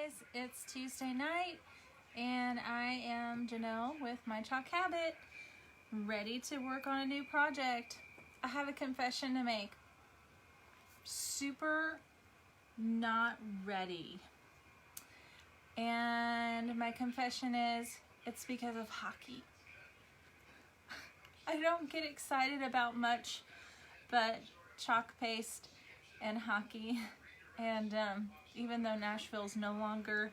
guys, it's Tuesday night and I am Janelle with my Chalk Habit, ready to work on a new project. I have a confession to make. Super not ready. And my confession is, it's because of hockey. I don't get excited about much but chalk paste and hockey. And even though Nashville's no longer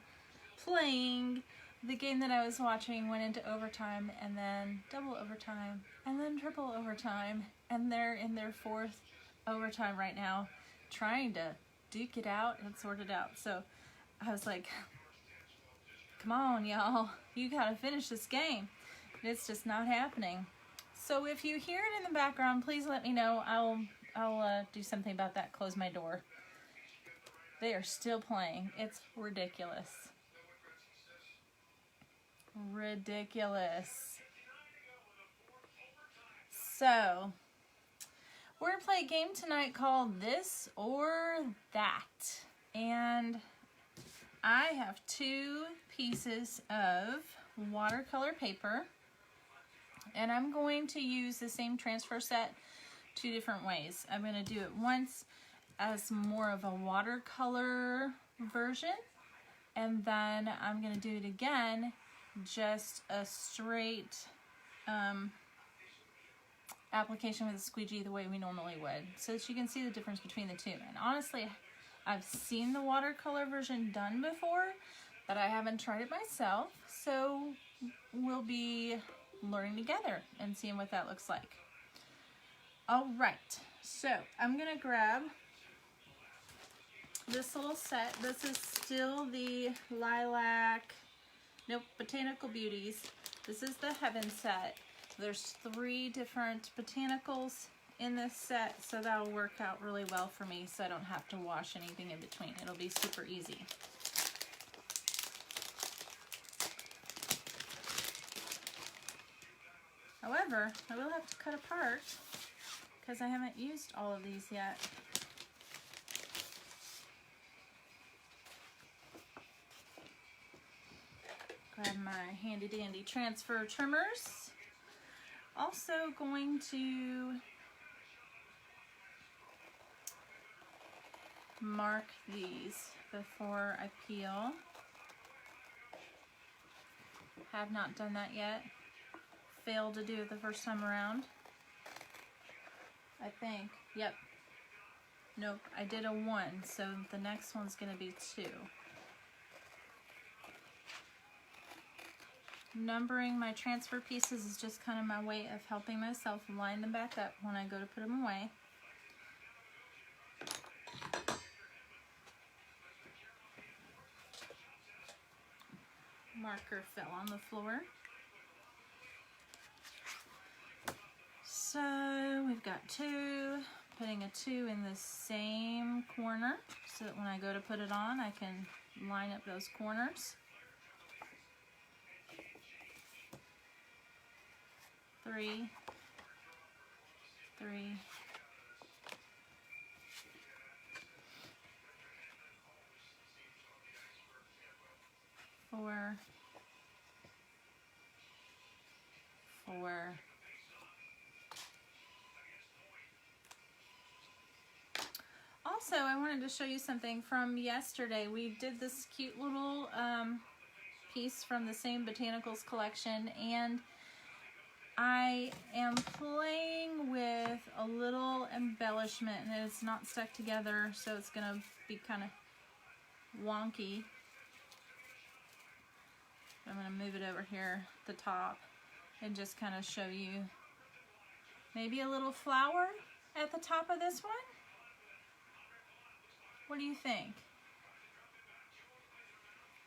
playing, the game that I was watching went into overtime and then double overtime and then triple overtime, and they're in their fourth overtime right now trying to duke it out and sort it out. So I was like, come on y'all, you gotta finish this game. It's just not happening. So if you hear it in the background, please let me know. I'll do something about that. Close my door. They are still playing. It's ridiculous. Ridiculous. So, we're going to play a game tonight called This or That. And I have two pieces of watercolor paper. And I'm going to use the same transfer set two different ways. I'm going to do it once as more of a watercolor version, and then I'm going to do it again just a straight application with a squeegee the way we normally would, so that you can see the difference between the two. And honestly, I've seen the watercolor version done before, but I haven't tried it myself, so we'll be learning together and seeing what that looks like. Alright, so I'm going to grab this little set. This is still the Botanical Beauties. This is the Heaven set. There's 3 different botanicals in this set, so that'll work out really well for me, so I don't have to wash anything in between. It'll be super easy. However, I will have to cut apart because I haven't used all of these yet. Grab my handy dandy transfer trimmers. Also going to mark these before I peel. Have not done that yet. Failed to do it the first time around, I think. Yep. Nope, I did a 1, so the next one's gonna be 2. Numbering my transfer pieces is just kind of my way of helping myself line them back up when I go to put them away. Marker fell on the floor. So we've got 2, putting a 2 in the same corner so that when I go to put it on, I can line up those corners. 3, 4, 4. Also, I wanted to show you something from yesterday. We did this cute little piece from the same Botanicals collection, and I am playing with a little embellishment, and it's not stuck together, so it's going to be kind of wonky. I'm going to move it over here at the top and just kind of show you maybe a little flower at the top of this one. What do you think?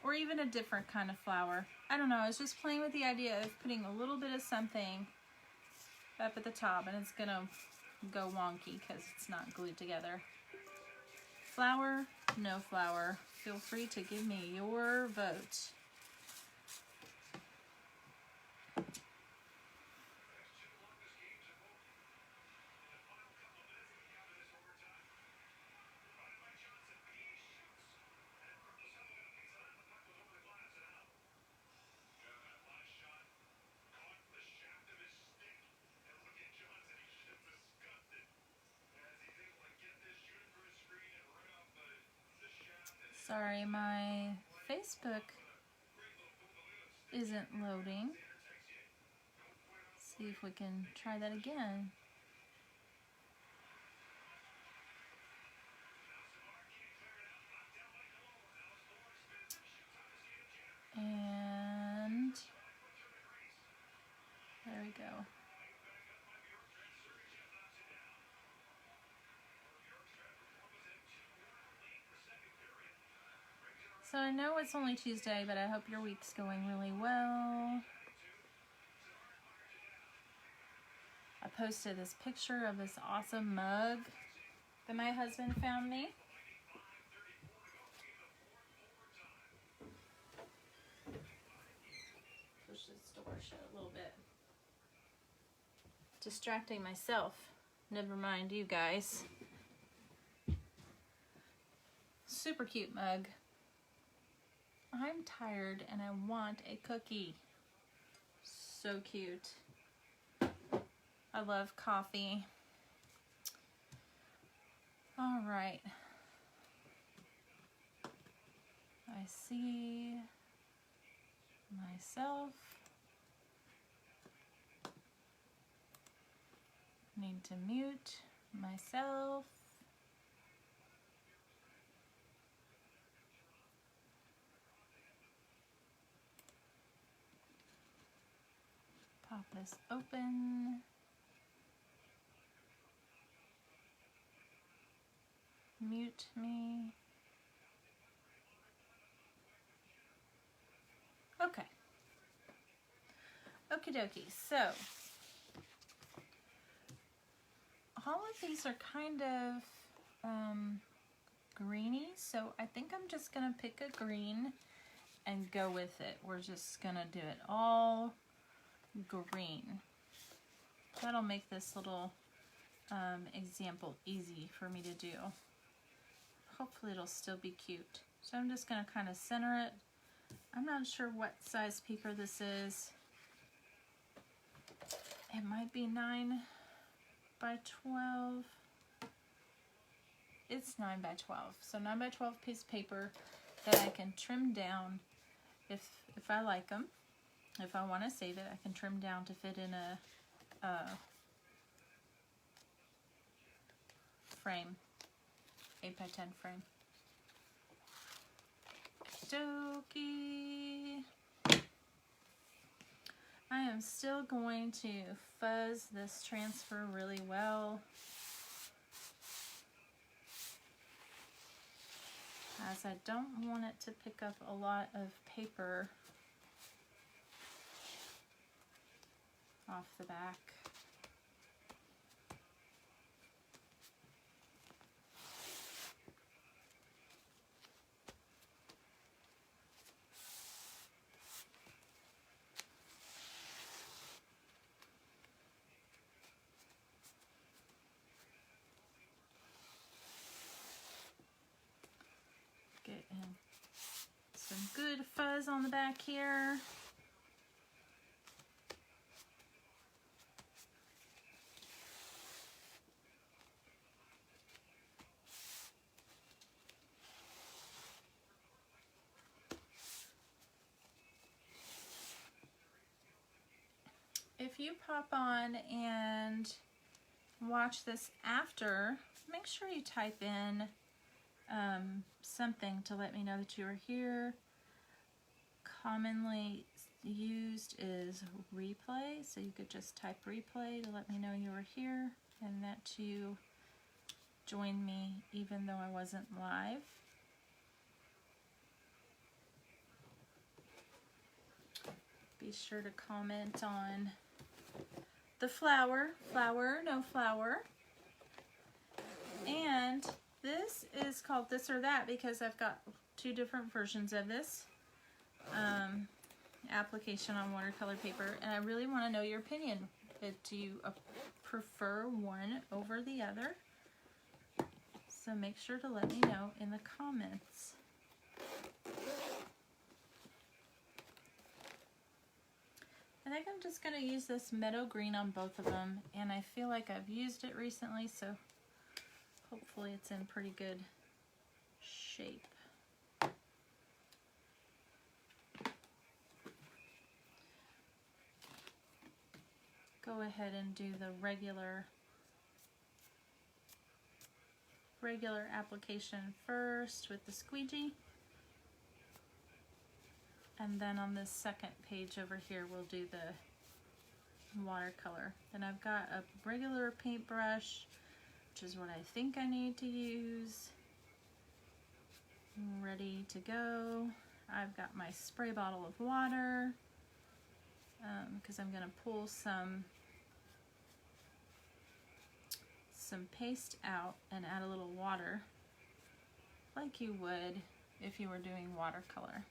Or even a different kind of flower. I don't know, I was just playing with the idea of putting a little bit of something up at the top, and it's gonna go wonky because it's not glued together. Flower, no flower. Feel free to give me your vote. Sorry, my Facebook isn't loading. See if we can try that again. And there we go. So I know it's only Tuesday, but I hope your week's going really well. I posted this picture of this awesome mug that my husband found me. Push this door shut a little bit. Distracting myself. Never mind you guys. Super cute mug. I'm tired and I want a cookie. So cute. I love coffee. All right. I see myself. Need to mute myself. Pop this open. Mute me. Okay. Okie dokie. So, all of these are kind of greeny, so I think I'm just gonna pick a green and go with it. We're just gonna do it all green. That'll make this little example easy for me to do. Hopefully it'll still be cute. So I'm just gonna kind of center it. I'm not sure what size paper this is. It might be 9 by 12. It's 9 by 12. So 9 by 12 piece of paper that I can trim down if I like them. If I want to save it, I can trim down to fit in a frame, 8 by 10 frame. Dokey. I am still going to fuzz this transfer really well, as I don't want it to pick up a lot of paper off the back. Getting some good fuzz on the back here. If you pop on and watch this after, make sure you type in something to let me know that you are here. Commonly used is replay, so you could just type replay to let me know you were here and that you joined me even though I wasn't live. Be sure to comment on the flower, no flower. And this is called This or That because I've got two different versions of this application on watercolor paper, and I really want to know your opinion. Do you prefer one over the other? So make sure to let me know in the comments. I think I'm just going to use this Meadow green on both of them, and I feel like I've used it recently, so hopefully it's in pretty good shape. ahead and do the regular application first with the squeegee. And then on this second page over here, we'll do the watercolor. And I've got a regular paintbrush, which is what I think I need to use. Ready to go. I've got my spray bottle of water, because I'm going to pull some paste out and add a little water, like you would if you were doing watercolor.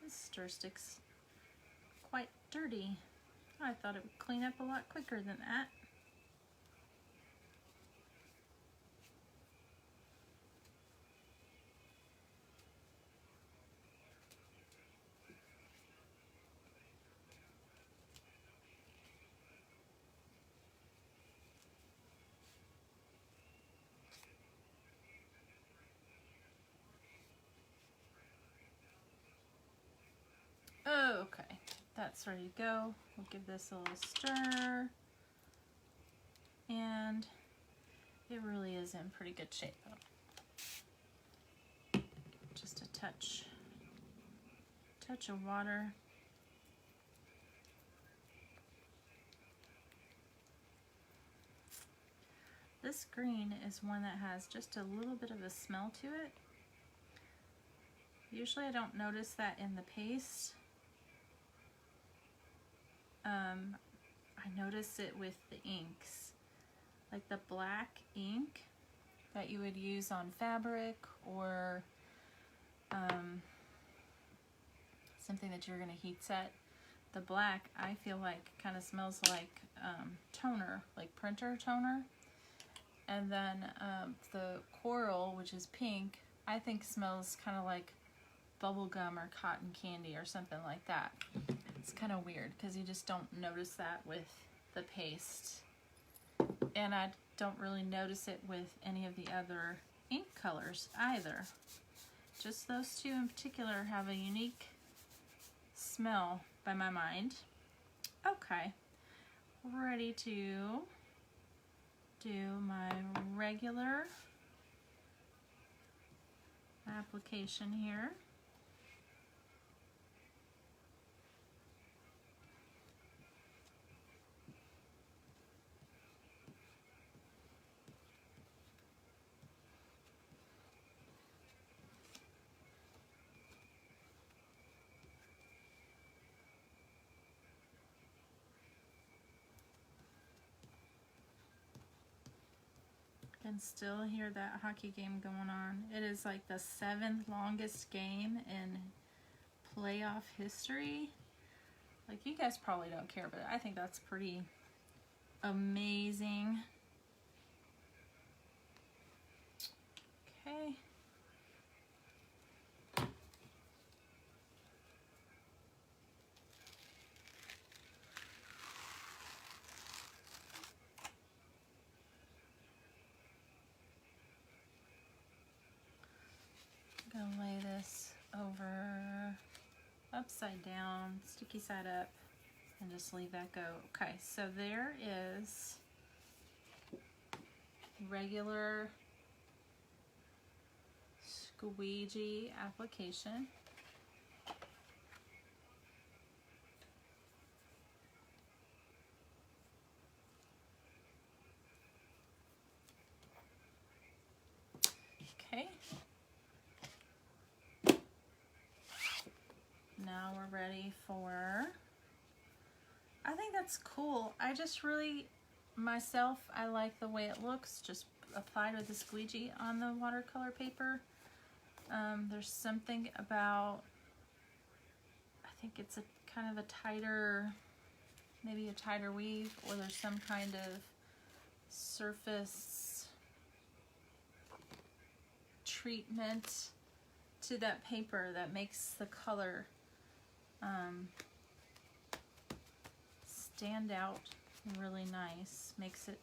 This stir stick's quite dirty. I thought it would clean up a lot quicker than that. Okay, that's ready to go. We'll give this a little stir. And it really is in pretty good shape though. Just a touch of water. This green is one that has just a little bit of a smell to it. Usually I don't notice that in the paste. I notice it with the inks, like the black ink that you would use on fabric or something that you're going to heat set. The black, I feel like, kind of smells like toner, like printer toner. And then the coral, which is pink, I think smells kind of like bubble gum or cotton candy or something like that. It's kind of weird because you just don't notice that with the paste. And I don't really notice it with any of the other ink colors either. Just those two in particular have a unique smell by my mind. Okay, ready to do my regular application here. Can still hear that hockey game going on. It is like the 7th longest game in playoff history. Like, you guys probably don't care, but I think that's pretty amazing. Okay. I'm gonna lay this over upside down, sticky side up, and just leave that go. Okay, so there is regular squeegee application. Okay. Now we're ready for, I think that's cool. I just really, myself, I like the way it looks, just applied with the squeegee on the watercolor paper. There's something about, I think it's a kind of a tighter, maybe a tighter weave, or there's some kind of surface treatment to that paper that makes the color stand out really nice, makes it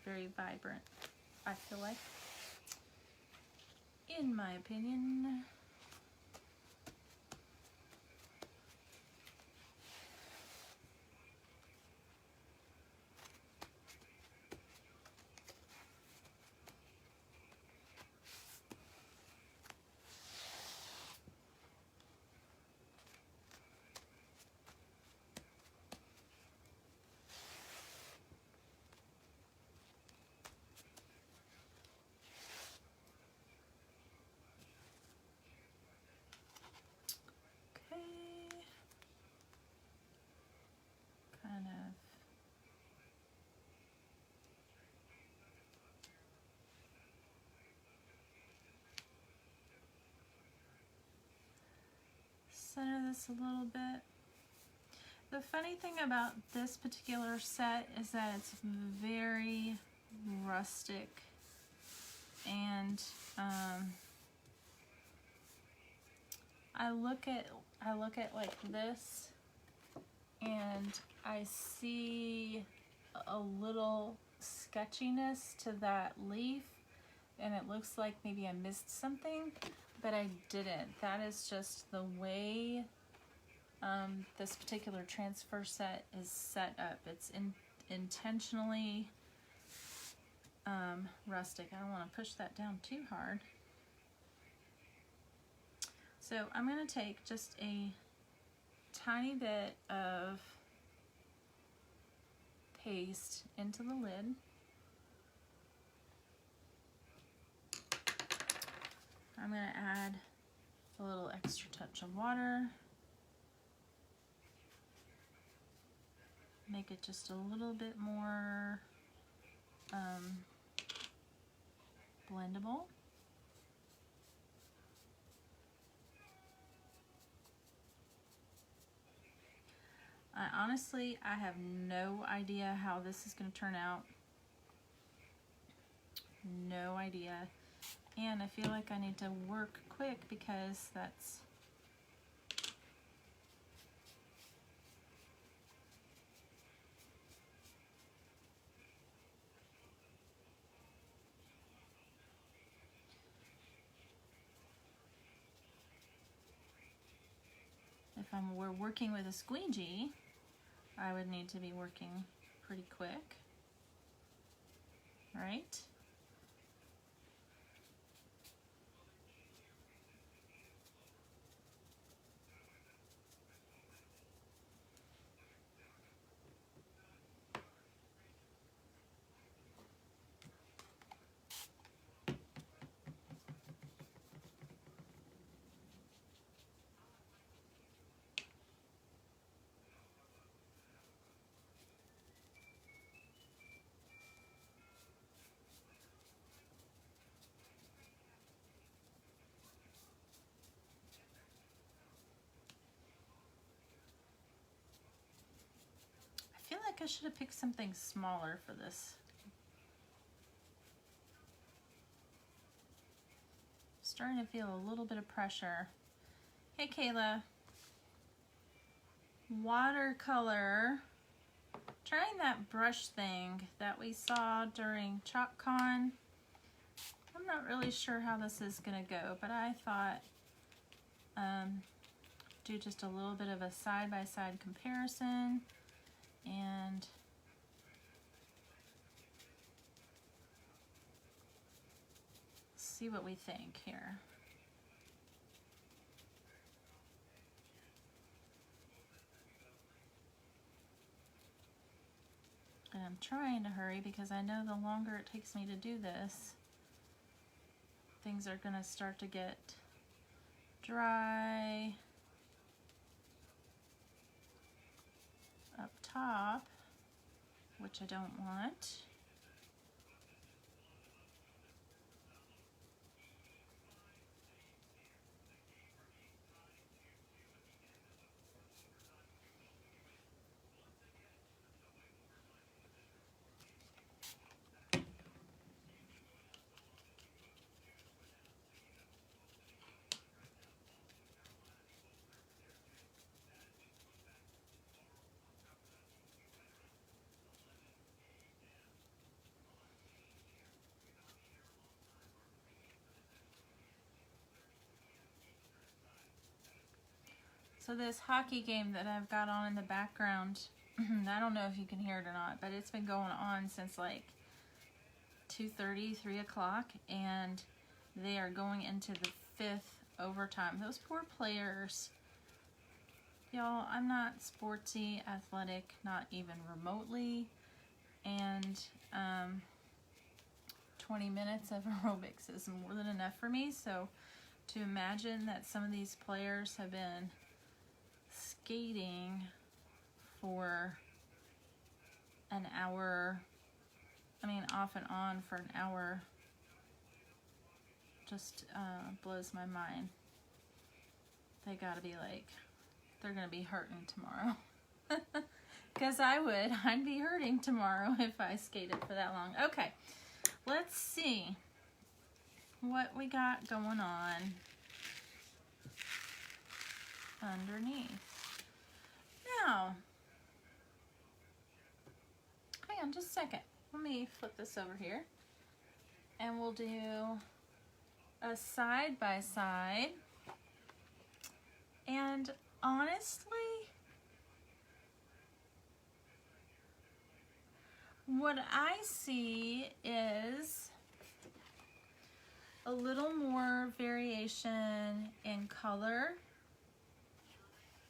very vibrant, I feel like, in my opinion. this a little bit. The funny thing about this particular set is that it's very rustic, and I look at like this, and I see a little sketchiness to that leaf, and it looks like maybe I missed something, but I didn't. That is just the way this particular transfer set is set up. It's intentionally rustic. I don't want to push that down too hard. So I'm going to take just a tiny bit of paste into the lid. I'm going to add a little extra touch of water. Make it just a little bit more blendable. Honestly, I have no idea how this is going to turn out. No idea. And I feel like I need to work quick because that's we're working with a squeegee, I would need to be working pretty quick, right? I feel like I should have picked something smaller for this. Starting to feel a little bit of pressure. Hey Kayla. Watercolor. Trying that brush thing that we saw during ChalkCon. I'm not really sure how this is gonna go, but I thought do just a little bit of a side-by-side comparison and see what we think here. And I'm trying to hurry because I know the longer it takes me to do this, things are gonna start to get dry up top, which I don't want. So this hockey game that I've got on in the background, I don't know if you can hear it or not, but it's been going on since like 2:30, 3 o'clock, and they are going into the 5th overtime. Those poor players. Y'all, I'm not sportsy, athletic, not even remotely, and 20 minutes of aerobics is more than enough for me, so to imagine that some of these players have been skating for an hour, I mean off and on for an hour, just blows my mind. They gotta be like they're gonna be hurting tomorrow. Because I'd be hurting tomorrow if I skated for that long. Okay, let's see what we got going on underneath. Now, hang on just a second. Let me flip this over here. And we'll do a side by side. And honestly, what I see is a little more variation in color.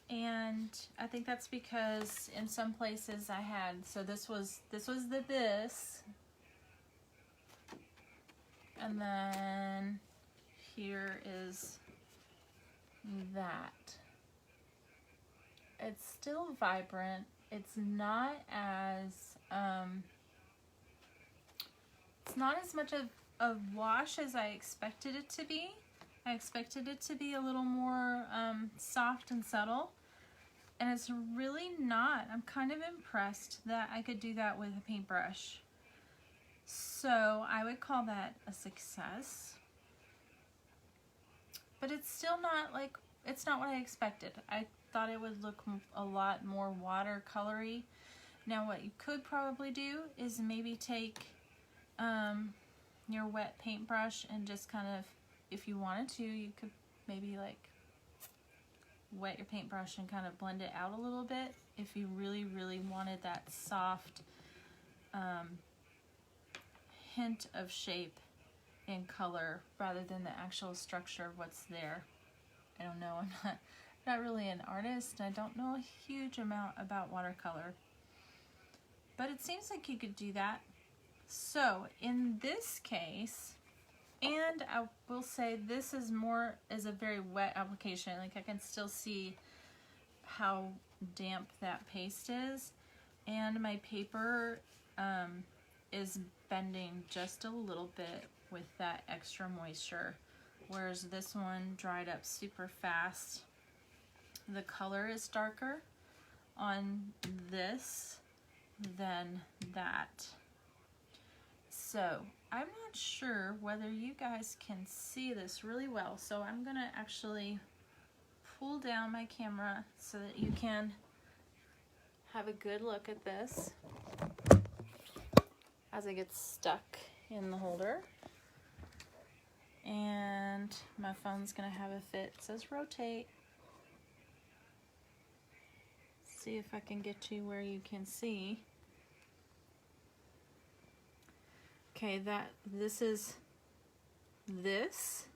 And I think that's because in some places I had, so this was this. And then here is that. It's still vibrant. It's not as much of a wash as I expected it to be. I expected it to be a little more soft and subtle, and it's really not. I'm kind of impressed that I could do that with a paintbrush. So I would call that a success, but it's still not like, it's not what I expected. I thought it would look a lot more watercolory. Now what you could probably do is maybe take your wet paintbrush and just kind of, if you wanted to, you could maybe like wet your paintbrush and kind of blend it out a little bit if you really, really wanted that soft hint of shape and color rather than the actual structure of what's there. I don't know, I'm not really an artist. I don't know a huge amount about watercolor, but it seems like you could do that. So in this case, and I will say this is a very wet application. Like I can still see how damp that paste is, and my paper is bending just a little bit with that extra moisture, whereas this one dried up super fast. The color is darker on this than that. So I'm not sure whether you guys can see this really well, so I'm gonna actually pull down my camera so that you can have a good look at this as it gets stuck in the holder. And my phone's gonna have a fit. It says rotate. See if I can get you where you can see. Okay, this is this.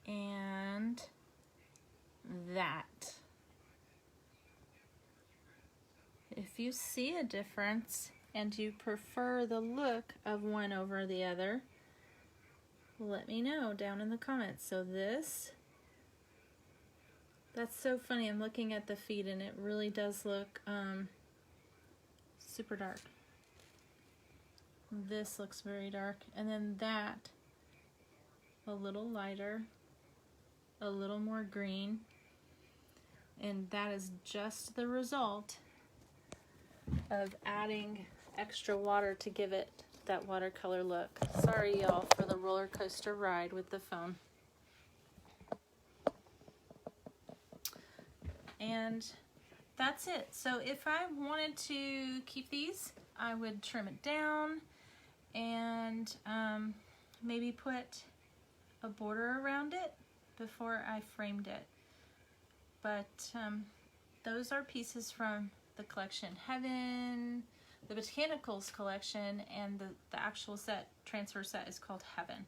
And that. If you see a difference and you prefer the look of one over the other, let me know down in the comments. So that's so funny. I'm looking at the feet and it really does look super dark. This looks very dark. And then that, a little lighter, a little more green. And that is just the result of adding extra water to give it that watercolor look. Sorry y'all for the roller coaster ride with the phone. And that's it. So if I wanted to keep these, I would trim it down and maybe put a border around it before I framed it. But those are pieces from the collection Heaven, the Botanicals collection, and the actual set, transfer set, is called Heaven.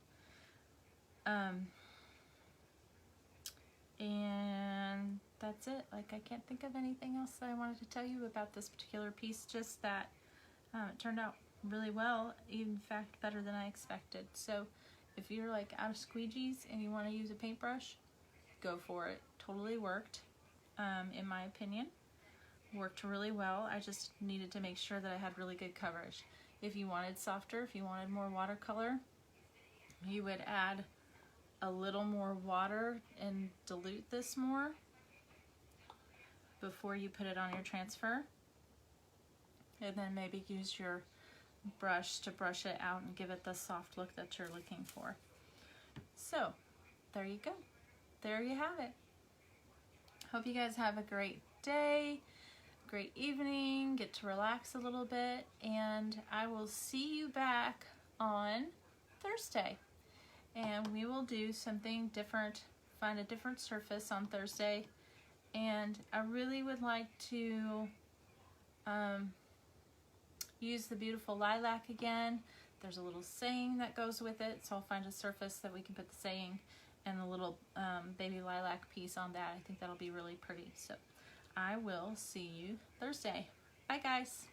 And that's it. Like, I can't think of anything else that I wanted to tell you about this particular piece, just that it turned out really well, in fact better than I expected. So if you're like out of squeegees and you want to use a paintbrush, go for it. Totally worked, in my opinion. Worked really well. I just needed to make sure that I had really good coverage. If you wanted softer, if you wanted more watercolor, you would add a little more water and dilute this more before you put it on your transfer. And then maybe use your brush to brush it out and give it the soft look that you're looking for. So there you go. There you have it. Hope you guys have a great day, great evening, get to relax a little bit, and I will see you back on Thursday. And we will do something different, find a different surface on Thursday. And I really would like to use the beautiful lilac again. There's a little saying that goes with it, so I'll find a surface that we can put the saying and the little baby lilac piece on that. I think that'll be really pretty. So I will see you Thursday. Bye guys.